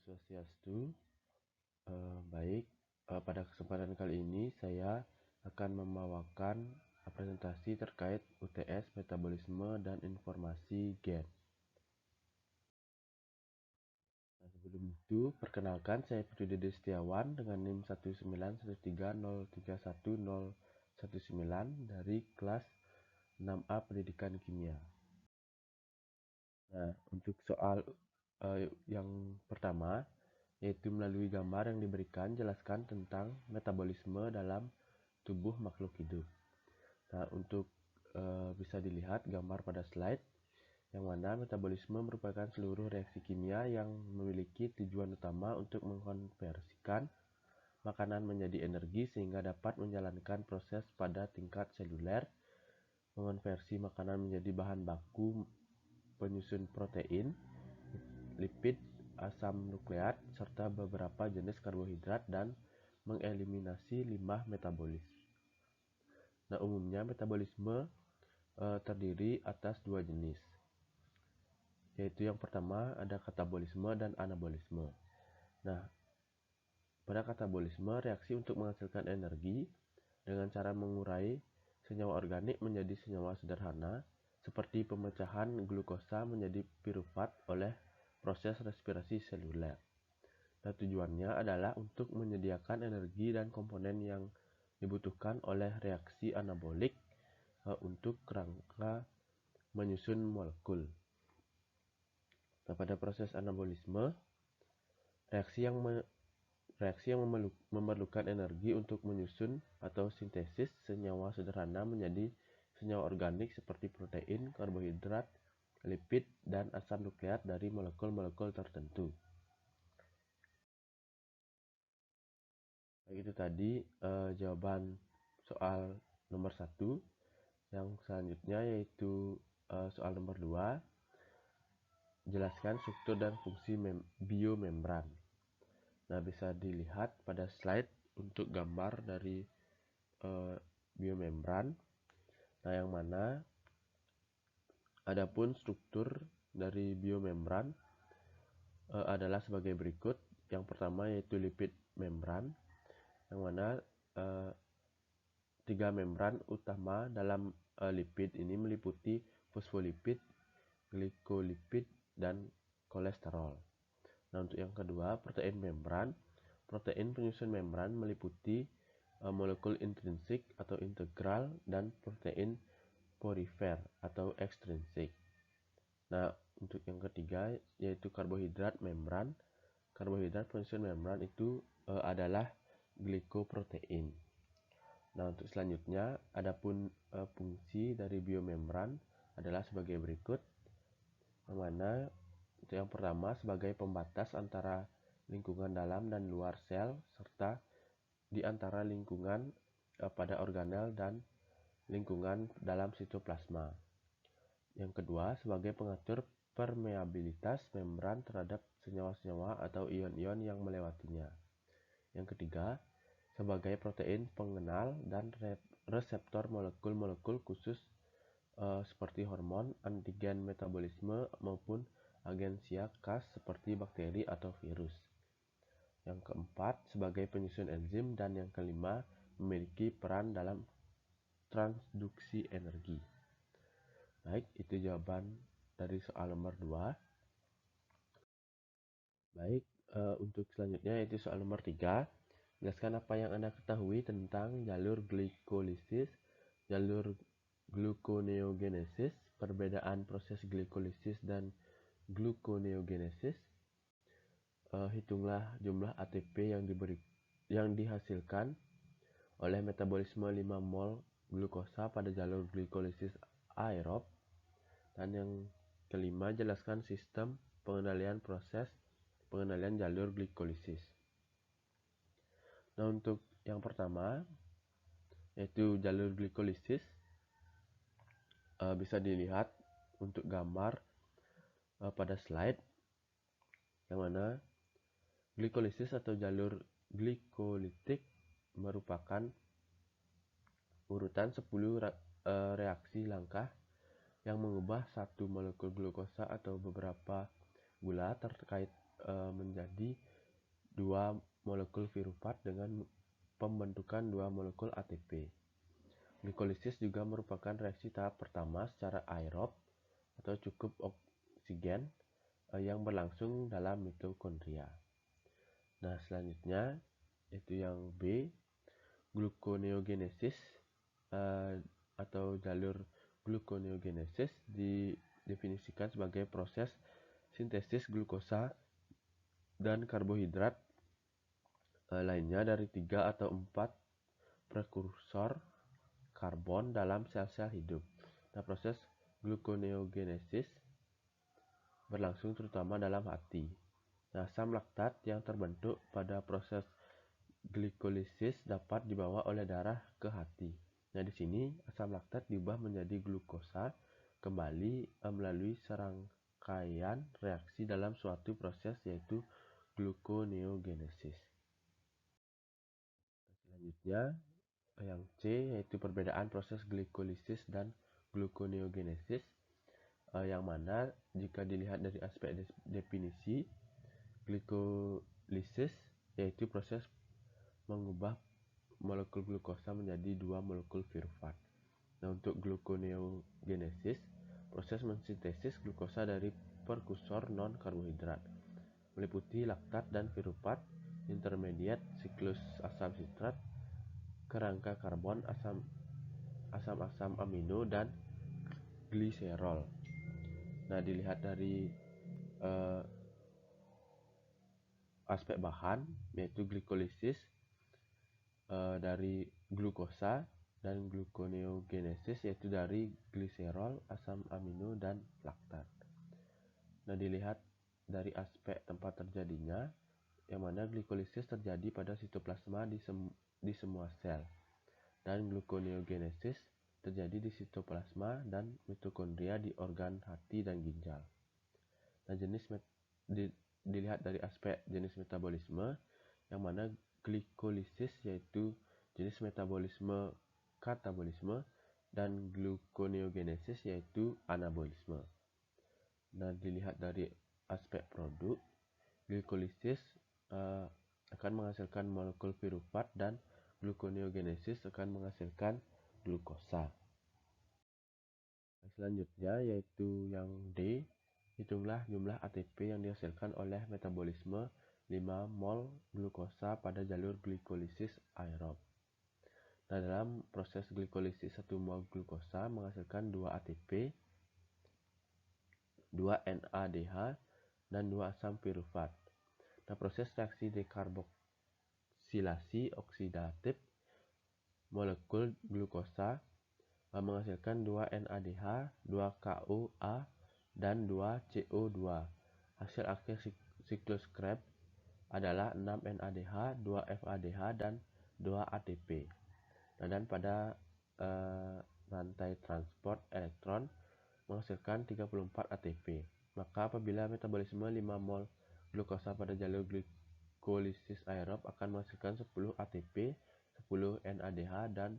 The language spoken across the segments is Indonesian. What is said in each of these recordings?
Swastiastu. Baik, pada kesempatan kali ini saya akan membawakan presentasi terkait UTS Metabolisme dan Informasi Gen. Nah, sebelum itu, perkenalkan saya Putu Dede Setiawan dengan NIM 19130311019 dari kelas 6A Pendidikan Kimia. Nah, untuk soal yang pertama, yaitu melalui gambar yang diberikan jelaskan tentang metabolisme dalam tubuh makhluk hidup. Nah, untuk bisa dilihat gambar pada slide, yang mana metabolisme merupakan seluruh reaksi kimia yang memiliki tujuan utama untuk mengkonversikan makanan menjadi energi sehingga dapat menjalankan proses pada tingkat seluler, mengonversi makanan menjadi bahan baku penyusun protein, lipid, asam nukleat, serta beberapa jenis karbohidrat dan mengeliminasi limbah metabolis. Nah, umumnya metabolisme terdiri atas dua jenis, yaitu yang pertama ada katabolisme dan anabolisme. Nah, pada katabolisme, reaksi untuk menghasilkan energi dengan cara mengurai senyawa organik menjadi senyawa sederhana, seperti pemecahan glukosa menjadi pirufat oleh proses respirasi seluler. Dan tujuannya adalah untuk menyediakan energi dan komponen yang dibutuhkan oleh reaksi anabolik untuk kerangka menyusun molekul. Nah, pada proses anabolisme, reaksi yang memerlukan energi untuk menyusun atau sintesis senyawa sederhana menjadi senyawa organik seperti protein, karbohidrat, lipid, dan asam nukleat dari molekul-molekul tertentu. Itu tadi jawaban soal nomor 1. Yang selanjutnya yaitu soal nomor 2. Jelaskan struktur dan fungsi biomembran. Nah, bisa dilihat pada slide untuk gambar dari biomembran. Nah, yang mana adapun struktur dari biomembran adalah sebagai berikut. Yang pertama yaitu lipid membran, yang mana 3 membran utama dalam lipid ini meliputi fosfolipid, glikolipid, dan kolesterol. Nah, untuk yang kedua, protein membran. Protein penyusun membran meliputi molekul intrinsik atau integral dan protein porifer atau ekstrinsik. Nah, untuk yang ketiga yaitu karbohidrat membran. Karbohidrat penyusun membran itu adalah glikoprotein. Nah, untuk selanjutnya, adapun fungsi dari biomembran adalah sebagai berikut, yang mana untuk yang pertama sebagai pembatas antara lingkungan dalam dan luar sel serta di antara lingkungan pada organel dan lingkungan dalam sitoplasma. Yang kedua sebagai pengatur permeabilitas membran terhadap senyawa-senyawa atau ion-ion yang melewatinya. Yang ketiga sebagai protein pengenal dan reseptor molekul-molekul khusus seperti hormon, antigen metabolisme maupun agensia khas seperti bakteri atau virus. Yang keempat sebagai penyusun enzim, dan yang kelima memiliki peran dalam transduksi energi. Baik, itu jawaban dari soal nomor 2. Baik, untuk selanjutnya yaitu soal nomor 3. Jelaskan apa yang Anda ketahui tentang jalur glikolisis, jalur gluconeogenesis, perbedaan proses glikolisis dan gluconeogenesis. Hitunglah jumlah ATP yang dihasilkan oleh metabolisme 5 mol glukosa pada jalur glikolisis aerob. Dan yang kelima, jelaskan sistem pengendalian jalur glikolisis. Nah, untuk yang pertama yaitu jalur glikolisis, bisa dilihat untuk gambar pada slide, yang mana glikolisis atau jalur glikolitik merupakan urutan 10 reaksi langkah yang mengubah satu molekul glukosa atau beberapa gula menjadi dua molekul piruvat dengan pembentukan dua molekul ATP. Glikolisis juga merupakan reaksi tahap pertama secara aerob atau cukup oksigen yang berlangsung dalam mitokondria. Nah, selanjutnya itu yang B, gluconeogenesis atau jalur gluconeogenesis didefinisikan sebagai proses sintesis glukosa dan karbohidrat lainnya dari 3 atau 4 prekursor karbon dalam sel-sel hidup. Nah, proses gluconeogenesis berlangsung terutama dalam hati. Nah, asam laktat yang terbentuk pada proses glikolisis dapat dibawa oleh darah ke hati. Nah, di sini asam laktat diubah menjadi glukosa kembali melalui serangkaian reaksi dalam suatu proses yaitu gluconeogenesis. Selanjutnya yang C yaitu perbedaan proses glikolisis dan gluconeogenesis, yang mana jika dilihat dari aspek definisi, glikolisis yaitu proses mengubah molekul glukosa menjadi dua molekul piruvat. Nah, untuk gluconeogenesis, proses mensintesis glukosa dari prekursor non-karbohidrat, meliputi laktat dan piruvat, intermediate, siklus asam sitrat, kerangka karbon, asam-asam amino, dan gliserol. Nah, dilihat dari aspek bahan, yaitu glikolisis dari glukosa dan gluconeogenesis yaitu dari gliserol, asam amino, dan laktat. Nah, dilihat dari aspek tempat terjadinya, yang mana glikolisis terjadi pada sitoplasma di semua sel, dan gluconeogenesis terjadi di sitoplasma dan mitokondria di organ hati dan ginjal. Nah, dilihat dari aspek jenis metabolisme, yang mana glikolisis yaitu jenis metabolisme katabolisme dan gluconeogenesis yaitu anabolisme. Nah, dilihat dari aspek produk, glikolisis akan menghasilkan molekul piruvat dan gluconeogenesis akan menghasilkan glukosa. Selanjutnya yaitu yang D, hitunglah jumlah ATP yang dihasilkan oleh metabolisme 5 mol glukosa pada jalur glikolisis aerob. Nah, dalam proses glikolisis 1 mol glukosa menghasilkan 2 ATP, 2 NADH, dan 2 asam piruvat. Nah, proses reaksi dekarboksilasi oksidatif molekul glukosa menghasilkan 2 NADH, 2 KOA, dan 2 CO2. Hasil akhir siklus Krebs adalah 6 NADH, 2 FADH, dan 2 ATP. Nah, dan pada rantai transport elektron menghasilkan 34 ATP. Maka apabila metabolisme 5 mol glukosa pada jalur glikolisis aerob akan menghasilkan 10 ATP, 10 NADH, dan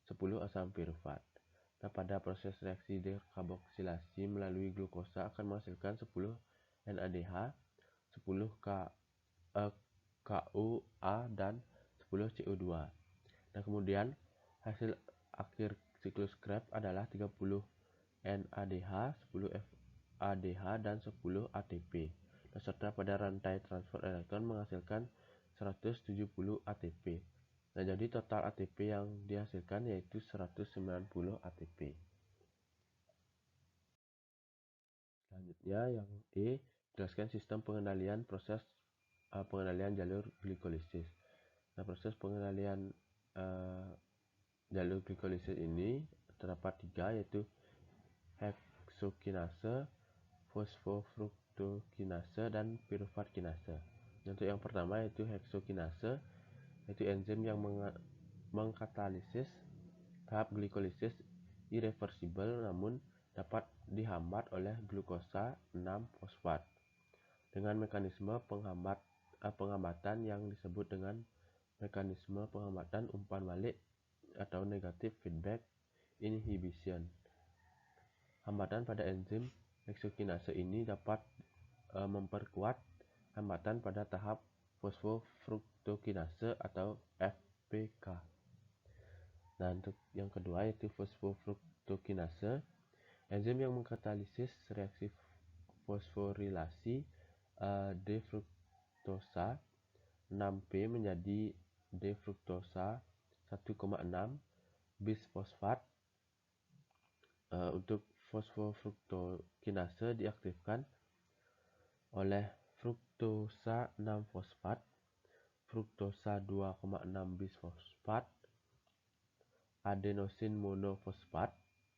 10 asam piruvat. Nah, pada proses reaksi dekarboksilasi melalui glukosa akan menghasilkan 10 NADH, 10 KOA, dan 10 CO2. Nah, kemudian hasil akhir siklus Krebs adalah 30 NADH, 10 FADH, dan 10 ATP. Nah, serta pada rantai transport elektron menghasilkan 170 ATP. Nah, jadi total ATP yang dihasilkan yaitu 190 ATP. Selanjutnya yang E, jelaskan sistem pengendalian proses pengendalian jalur glikolisis. Nah, proses pengendalian jalur glikolisis ini terdapat 3, yaitu heksokinase, fosfofruktokinase, dan piruvat kinase. Untuk yang pertama yaitu heksokinase, yaitu enzim yang mengkatalisis tahap glikolisis irreversibel namun dapat dihambat oleh glukosa 6-fosfat dengan mekanisme penghambatan yang disebut dengan mekanisme penghambatan umpan balik atau negative feedback inhibition. Hambatan pada enzim heksokinase ini dapat memperkuat hambatan pada tahap fosfofruktokinase atau FPK. Nah, untuk yang kedua yaitu fosfofruktokinase, enzim yang mengkatalisis reaksi fosforilasi D-fruktosa 6P menjadi D-fruktosa 1,6 bisfosfat. Untuk fosfofruktokinase diaktifkan oleh fruktosa 6-fosfat, fruktosa 2,6 bisfosfat, adenosin monofosfat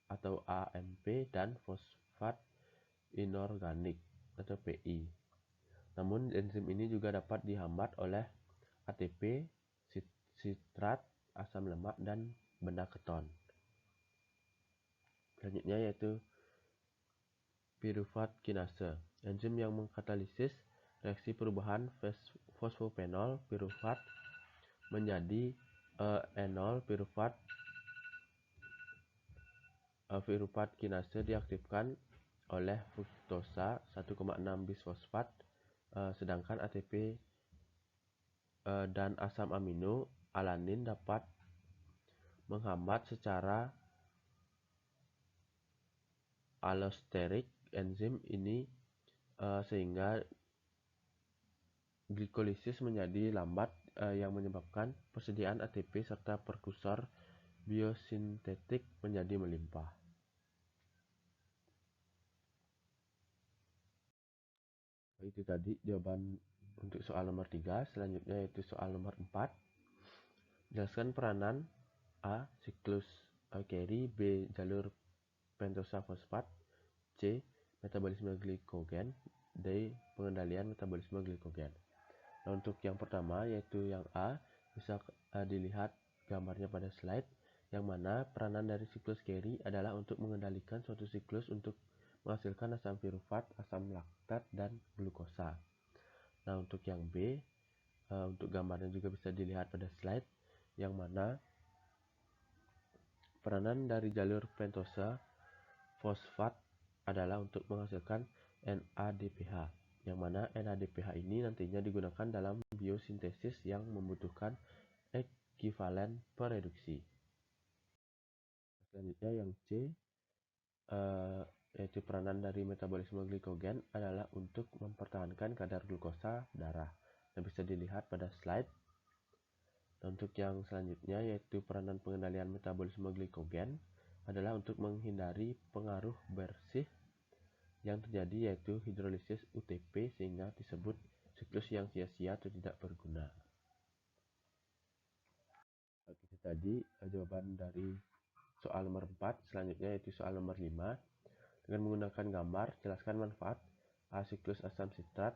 atau AMP, dan fosfat inorganik atau PI. Namun enzim ini juga dapat dihambat oleh ATP, sitrat, asam lemak, dan benda keton. Selanjutnya yaitu piruvate kinase, enzim yang mengkatalisis reaksi perubahan fosfopenol piruvate menjadi enol piruvate. Piruvate kinase diaktifkan oleh fruktosa 1,6 bisfosfat, sedangkan ATP dan asam amino alanin dapat menghambat secara allosterik enzim ini, sehingga glikolisis menjadi lambat, yang menyebabkan persediaan ATP serta prekursor biosintetik menjadi melimpah. Itu tadi jawaban untuk soal nomor 3. Selanjutnya yaitu soal nomor 4. Jelaskan peranan A. Siklus Carry, B. Jalur pentosa fosfat, C. Metabolisme glikogen, D. Pengendalian metabolisme glikogen. Nah, untuk yang pertama yaitu yang A, bisa dilihat gambarnya pada slide, yang mana peranan dari siklus Carry adalah untuk mengendalikan suatu siklus untuk menghasilkan asam piruvate, asam laktat, dan glukosa. Nah, untuk yang B, untuk gambarnya juga bisa dilihat pada slide, yang mana peranan dari jalur pentosa fosfat adalah untuk menghasilkan NADPH, yang mana NADPH ini nantinya digunakan dalam biosintesis yang membutuhkan ekivalen pereduksi. Selanjutnya yang C, yaitu peranan dari metabolisme glikogen adalah untuk mempertahankan kadar glukosa darah, yang bisa dilihat pada slide. Dan untuk yang selanjutnya yaitu peranan pengendalian metabolisme glikogen adalah untuk menghindari pengaruh bersih yang terjadi, yaitu hidrolisis UTP, sehingga disebut siklus yang sia-sia atau tidak berguna. Itu tadi jawaban dari soal nomor 4. Selanjutnya yaitu soal nomor 5. Dengan menggunakan gambar, jelaskan manfaat A. Siklus asam sitrat,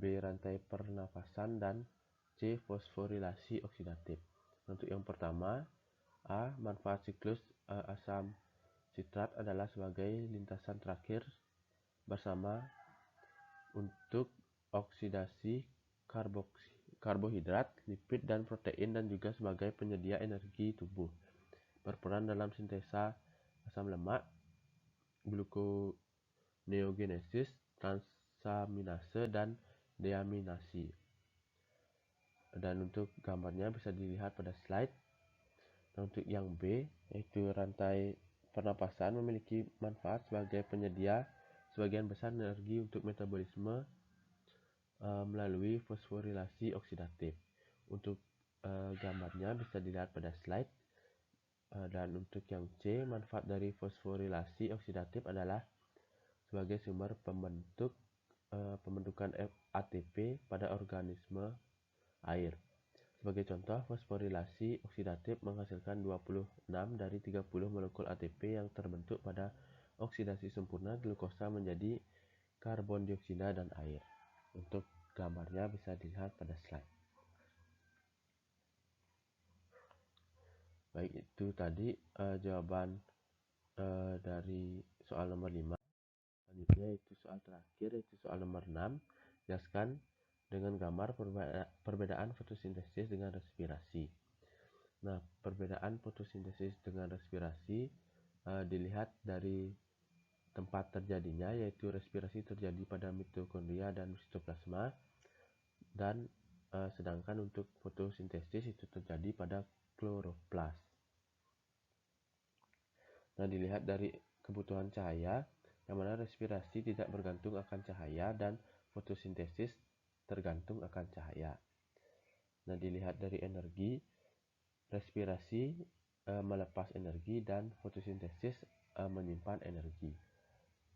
B. Rantai pernafasan, dan C. Fosforilasi oksidatif. Untuk yang pertama, A. Manfaat siklus asam sitrat adalah sebagai lintasan terakhir bersama untuk oksidasi karbohidrat, lipid, dan protein, dan juga sebagai penyedia energi tubuh. Berperan dalam sintesa asam lemak, gluconeogenesis, transaminase, dan deaminasi. Dan untuk gambarnya bisa dilihat pada slide. Dan untuk yang B, yaitu rantai pernapasan, memiliki manfaat sebagai penyedia sebagian besar energi untuk metabolisme melalui fosforilasi oksidatif. Untuk gambarnya bisa dilihat pada slide. Dan untuk yang C, manfaat dari fosforilasi oksidatif adalah sebagai sumber pembentukan ATP pada organisme air. Sebagai contoh, fosforilasi oksidatif menghasilkan 26 dari 30 molekul ATP yang terbentuk pada oksidasi sempurna glukosa menjadi karbon dioksida dan air. Untuk gambarnya bisa dilihat pada slide. Baik, itu tadi jawaban dari soal nomor 5. Selanjutnya itu soal terakhir, yaitu soal nomor 6. Jelaskan dengan gambar perbedaan fotosintesis dengan respirasi. Nah, perbedaan fotosintesis dengan respirasi dilihat dari tempat terjadinya, yaitu respirasi terjadi pada mitokondria dan sitoplasma, dan sedangkan untuk fotosintesis itu terjadi pada kloroplas. Nah, dilihat dari kebutuhan cahaya, yang mana respirasi tidak bergantung akan cahaya dan fotosintesis tergantung akan cahaya. Nah, dilihat dari energi, respirasi melepas energi dan fotosintesis menyimpan energi.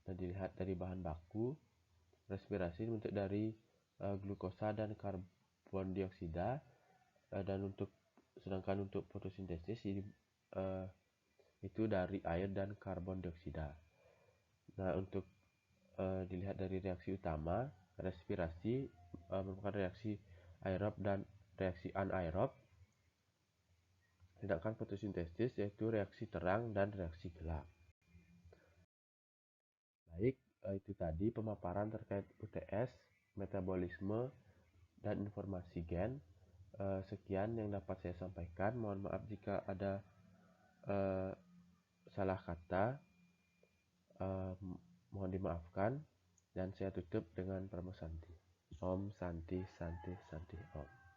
Nah, dilihat dari bahan baku, respirasi bentuk dari glukosa dan karbon dioksida, dan sedangkan untuk fotosintesis itu dari air dan karbon dioksida. Nah, untuk dilihat dari reaksi utama, respirasi merupakan reaksi aerob dan reaksi anaerob, sedangkan fotosintesis yaitu reaksi terang dan reaksi gelap. Baik, itu tadi pemaparan terkait UTS, metabolisme, dan informasi gen. Sekian yang dapat saya sampaikan. Mohon maaf jika ada salah kata. Mohon dimaafkan. Dan saya tutup dengan Pramu Santi. Om Santi Santi Santi Om.